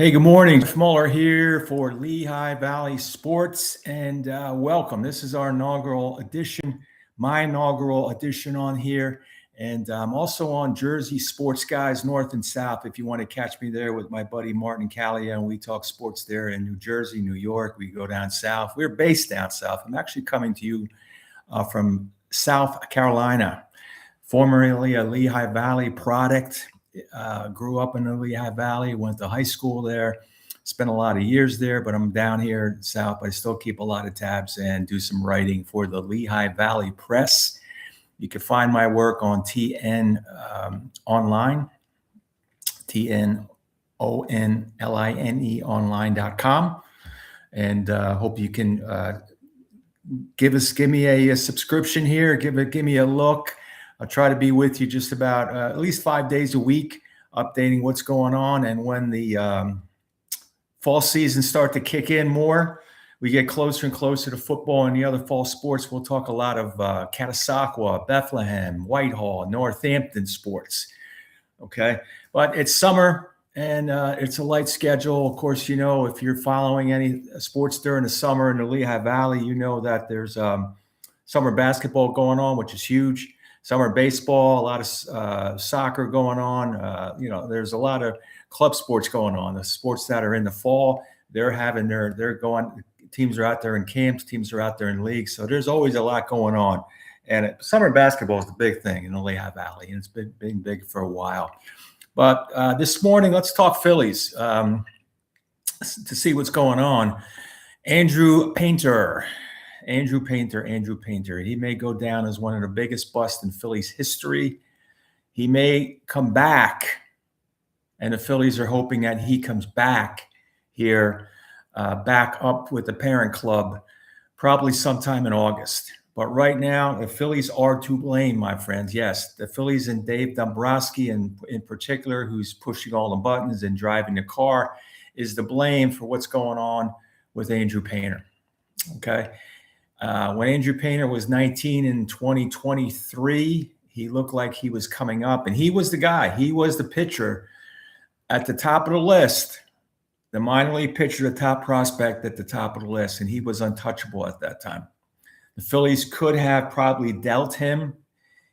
Hey, good morning. Jeff Muller here for Lehigh Valley Sports, and welcome. This is our inaugural edition, my inaugural edition on here, and I'm also on Jersey Sports Guys North and South. If you want to catch me there with my buddy Martin Calia, and we talk sports there in New Jersey, New York. We go down south. We're based down south. I'm actually coming to you from South Carolina, formerly a Lehigh Valley product. Grew up in the Lehigh Valley, went to high school there, spent a lot of years there, but I'm down here south. But I still keep a lot of tabs and do some writing for the Lehigh Valley Press. You can find my work on TN online, TNONLINE online.com. And hope you can give me a subscription here, give me a look. I'll try to be with you just about at least 5 days a week, updating what's going on. And when the fall season start to kick in more, we get closer and closer to football and the other fall sports. We'll talk a lot of Catasauqua, Bethlehem, Whitehall, Northampton sports. Okay, but it's summer and it's a light schedule. Of course, you know, if you're following any sports during the summer in the Lehigh Valley, you know that there's summer basketball going on, which is huge. Summer baseball, a lot of soccer going on. There's a lot of club sports going on. The sports that are in the fall, they're going. Teams are out there in camps. Teams are out there in leagues. So there's always a lot going on. And summer basketball is the big thing in the Lehigh Valley, and it's been big for a while. But this morning, let's talk Phillies to see what's going on. Andrew Painter. He may go down as one of the biggest busts in Phillies history. He may come back, and the Phillies are hoping that he comes back here, back up with the parent club, probably sometime in August. But right now, the Phillies are to blame, my friends. Yes, the Phillies and Dave Dombrowski, in particular, who's pushing all the buttons and driving the car, is to blame for what's going on with Andrew Painter. Okay. When Andrew Painter was 19 in 2023, he looked like he was coming up, and he was the guy. He was the pitcher at the top of the list, the minor league pitcher, the top prospect at the top of the list, and he was untouchable at that time. The Phillies could have probably dealt him.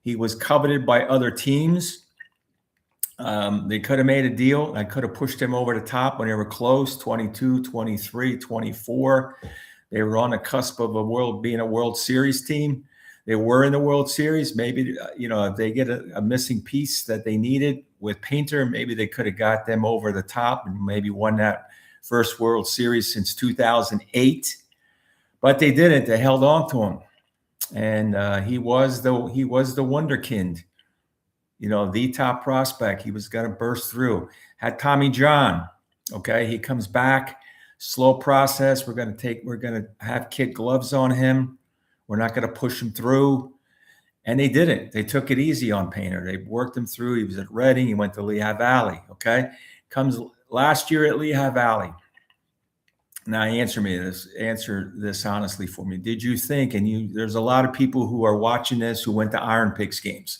He was coveted by other teams. They could have made a deal. I could have pushed him over the top when they were close, 22, 23, 24. They were on the cusp of being a World Series team. They were in the World Series. Maybe, if they get a missing piece that they needed with Painter, maybe they could have got them over the top and maybe won that first World Series since 2008. But they didn't. They held on to him, and he was the wonderkind. The top prospect. He was going to burst through. Had Tommy John. Okay, he comes back. Slow process. We're going to have kid gloves on him. We're not going to push him through. And they didn't. They took it easy on Painter. They worked him through. He was at Reading. He went to Lehigh Valley. Okay. Comes last year at Lehigh Valley. Now answer this honestly for me. Did you think, there's a lot of people who are watching this who went to Iron Pigs games.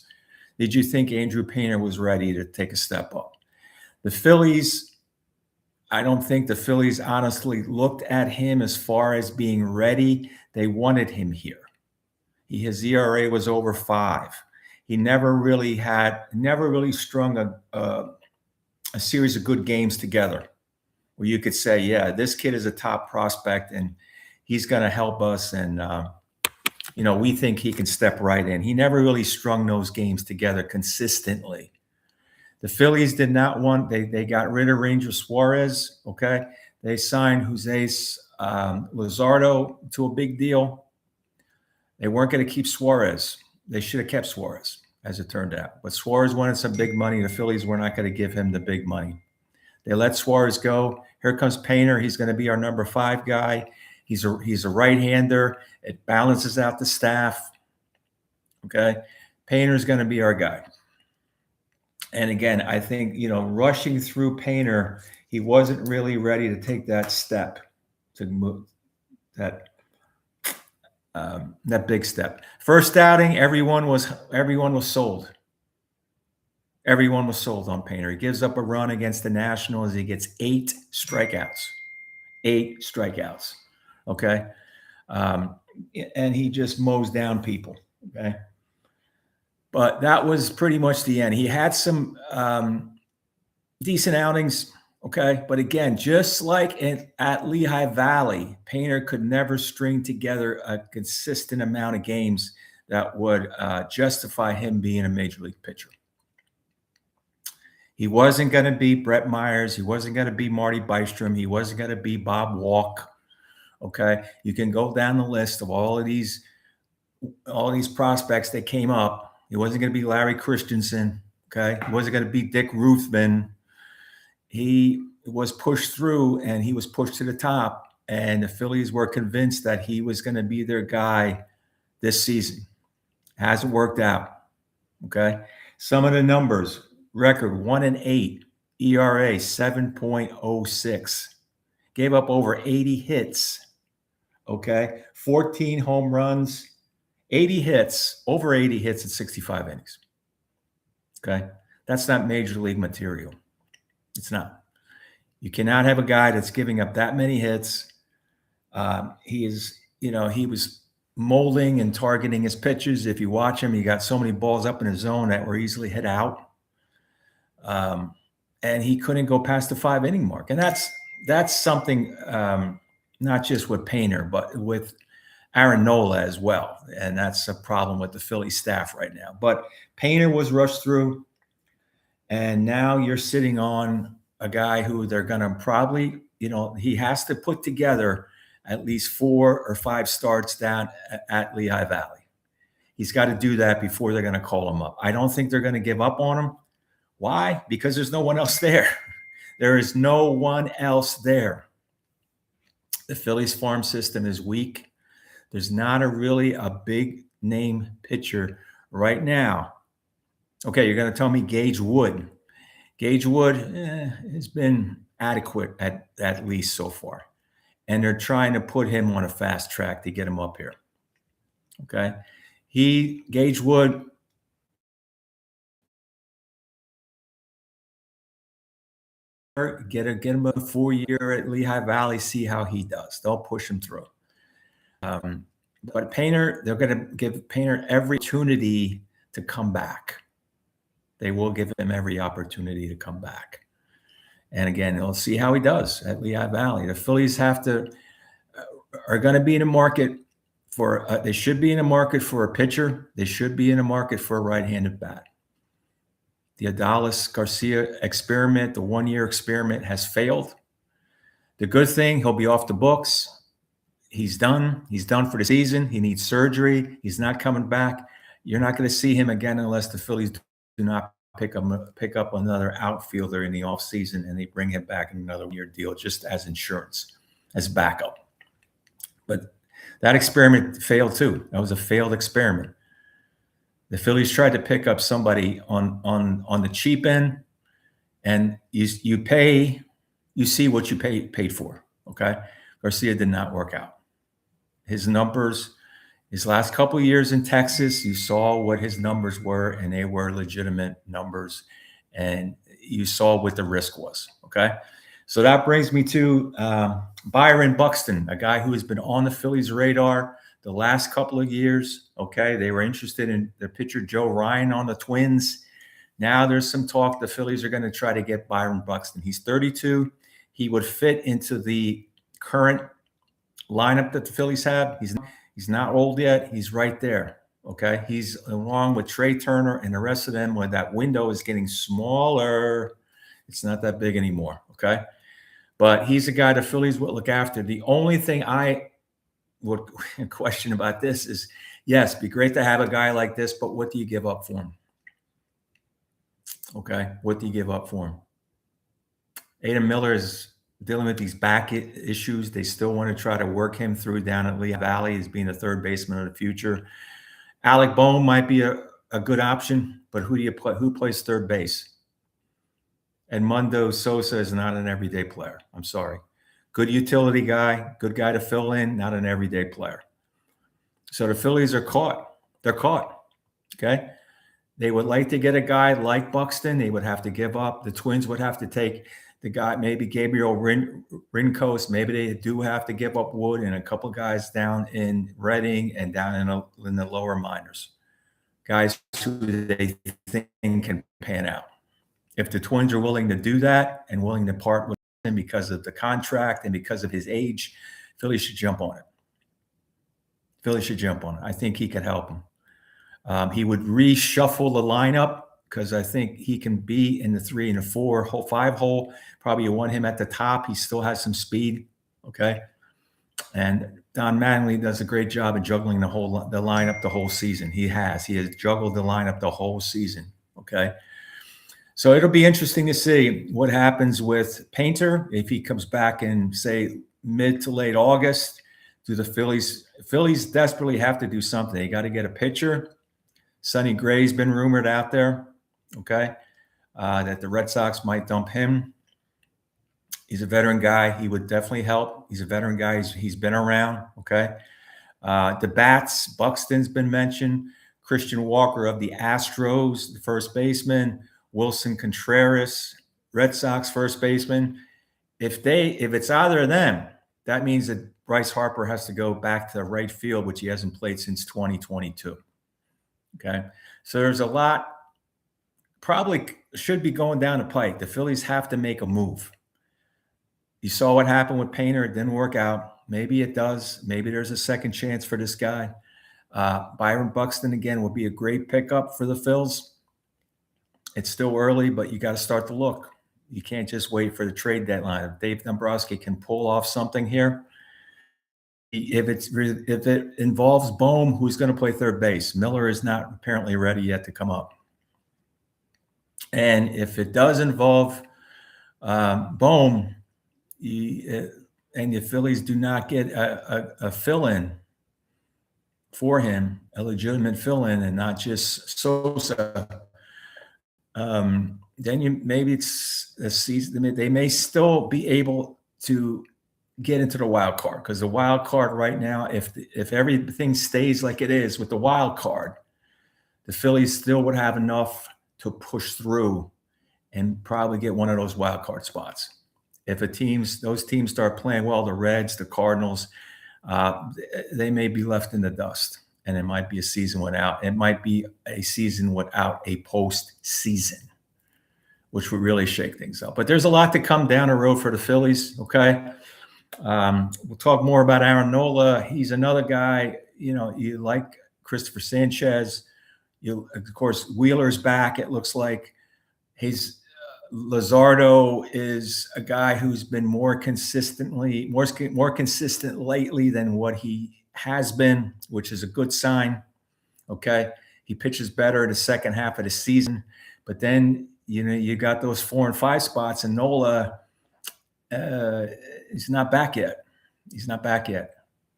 Did you think Andrew Painter was ready to take a step up? I don't think the Phillies honestly looked at him as far as being ready. They wanted him here. His ERA was over 5. He never really strung a series of good games together where you could say, yeah, this kid is a top prospect and he's going to help us. And, we think he can step right in. He never really strung those games together consistently. The Phillies did not want, they got rid of Ranger Suarez, okay? They signed Jose Luzardo to a big deal. They weren't going to keep Suarez. They should have kept Suarez, as it turned out. But Suarez wanted some big money. The Phillies were not going to give him the big money. They let Suarez go. Here comes Painter. He's going to be our number 5 guy. He's a right-hander. It balances out the staff, okay? Painter's going to be our guy. And again, I think, rushing through Painter, he wasn't really ready to take that step to move that big step. First outing, everyone was sold. Everyone was sold on Painter. He gives up a run against the Nationals. He gets 8 strikeouts. 8 strikeouts. Okay. And he just mows down people. Okay. But that was pretty much the end. He had some decent outings. Okay. But again, just like at Lehigh Valley, Painter could never string together a consistent amount of games that would justify him being a major league pitcher. He wasn't going to be Brett Myers. He wasn't going to be Marty Bystrom. He wasn't going to be Bob Walk. Okay. You can go down the list of all these prospects that came up. He wasn't going to be Larry Christensen. Okay. He wasn't going to be Dick Ruthven. He was pushed through and he was pushed to the top. And the Phillies were convinced that he was going to be their guy this season. Hasn't worked out. Okay. Some of the numbers: record 1-8, ERA 7.06, gave up over 80 hits. Okay. 14 home runs, 80 hits, over 80 hits in 65 innings. Okay. That's not major league material. It's not. You cannot have a guy that's giving up that many hits. He was molding and targeting his pitches. If you watch him, he got so many balls up in his zone that were easily hit out. And he couldn't go past the 5-inning mark. And that's something, not just with Painter, but with Aaron Nola as well. And that's a problem with the Philly staff right now. But Painter was rushed through. And now you're sitting on a guy who they're going to probably, he has to put together at least 4 or 5 starts down at Lehigh Valley. He's got to do that before they're going to call him up. I don't think they're going to give up on him. Why? Because there's no one else there. There is no one else there. The Phillies farm system is weak. There's not really a big name pitcher right now. Okay, you're going to tell me Gage Wood. Gage Wood has been adequate at least so far. And they're trying to put him on a fast track to get him up here. Okay. Gage Wood, get him a 4-year at Lehigh Valley, see how he does. They'll push him through. But Painter, they're going to give Painter every opportunity to come back. They will give him every opportunity to come back. And again, we'll see how he does at Lehigh Valley. The Phillies are going to be in a market they should be in a market for a pitcher. They should be in a market for a right-handed bat. The Adolis Garcia experiment, the 1-year experiment, has failed. The good thing, he'll be off the books. He's done. He's done for the season. He needs surgery. He's not coming back. You're not going to see him again unless the Phillies do not pick up another outfielder in the offseason and they bring him back in another year deal just as insurance, as backup. But that experiment failed too. That was a failed experiment. The Phillies tried to pick up somebody on the cheap end, and you see what you paid for. Okay. Garcia did not work out. His numbers, his last couple of years in Texas, you saw what his numbers were, and they were legitimate numbers, and you saw what the risk was. Okay. So that brings me to Byron Buxton, a guy who has been on the Phillies' radar the last couple of years. Okay. They were interested in their pitcher, Joe Ryan, on the Twins. Now there's some talk the Phillies are going to try to get Byron Buxton. He's 32. He would fit into the current lineup that the Phillies have. He's not old yet. He's right there. Okay. He's along with Trey Turner and the rest of them, when that window is getting smaller. It's not that big anymore. Okay. But he's a guy the Phillies will look after. The only thing I would question about this is, yes, it'd be great to have a guy like this, but what do you give up for him? Okay. What do you give up for him? Adam Miller is dealing with these back issues. They still want to try to work him through down at Lehigh Valley as being the third baseman of the future. Alec Bohm might be a good option, but who do you play? Who plays third base? Edmundo Sosa is not an everyday player. I'm sorry. Good utility guy, good guy to fill in, not an everyday player. So the Phillies are caught. They're caught. Okay. They would like to get a guy like Buxton. They would have to give up. The Twins would have to take the guy, maybe Gabriel Rincos. Maybe they do have to give up Wood and a couple guys down in Reading and down in the lower minors. Guys who they think can pan out. If the Twins are willing to do that and willing to part with him because of the contract and because of his age, Philly should jump on it. Philly should jump on it. I think he could help him. He would reshuffle the lineup because I think he can be in the 3 and the 4 hole, 5 hole. Probably you want him at the top. He still has some speed. Okay. And Don Mattingly does a great job of juggling the lineup the whole season. He has juggled the lineup the whole season. Okay. So it'll be interesting to see what happens with Painter if he comes back in, say, mid to late August. Do the Phillies desperately have to do something? They got to get a pitcher. Sonny Gray's been rumored out there, okay, that the Red Sox might dump him. He's a veteran guy. He would definitely help. He's a veteran guy. He's been around, okay. The bats, Buxton's been mentioned. Christian Walker of the Astros, the first baseman. Wilson Contreras, Red Sox first baseman. If it's either of them, that means that Bryce Harper has to go back to the right field, which he hasn't played since 2022. Okay. So there's a lot probably should be going down the pike. The Phillies have to make a move. You saw what happened with Painter. It didn't work out. Maybe it does. Maybe there's a second chance for this guy. Byron Buxton, again, will be a great pickup for the Phils. It's still early, but you got to start to look. You can't just wait for the trade deadline. If Dave Dombrowski can pull off something here, if it involves Bohm, who's going to play third base? Miller is not apparently ready yet to come up. And if it does involve Bohm, and the Phillies do not get a fill-in for him, a legitimate fill-in, and not just Sosa, then maybe it's a season. They may still be able to get into the wild card, because the wild card right now, if everything stays like it is with the wild card, the Phillies still would have enough to push through and probably get one of those wild card spots. If those teams start playing well, the Reds, the Cardinals, they may be left in the dust, and it might be a season without. It might be a season without a postseason, which would really shake things up. But there's a lot to come down the road for the Phillies. Okay. We'll talk more about Aaron Nola. He's another guy, you like Christopher Sanchez. Of course, Wheeler's back. It looks like Luzardo is a guy who's been more consistent lately than what he has been, which is a good sign. Okay. He pitches better the second half of the season, but then, you got those 4 and 5 spots, and Nola, he's not back yet. He's not back yet.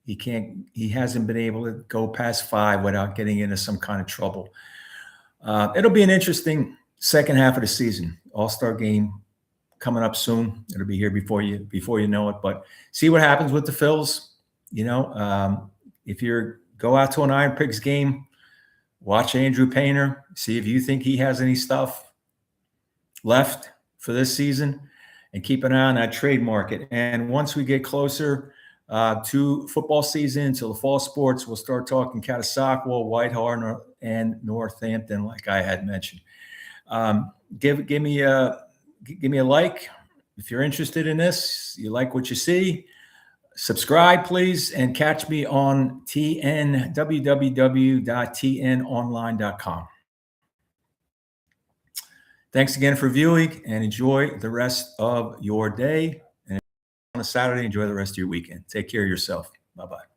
He hasn't been able to go past 5 without getting into some kind of trouble. It'll be an interesting second half of the season. All-Star game coming up soon. It'll be here before you know it. But see what happens with the Phils. If you go out to an Iron Pigs game, watch Andrew Painter. See if you think he has any stuff left for this season, and keep an eye on that trade market. And once we get closer to football season, to the fall sports, we'll start talking Catasauqua, Whitehall, and Northampton, like I had mentioned. Give me a like if you're interested in this. You like what you see. Subscribe, please, and catch me on www.tnonline.com. Thanks again for viewing, and enjoy the rest of your day. And on a Saturday, enjoy the rest of your weekend. Take care of yourself. Bye-bye.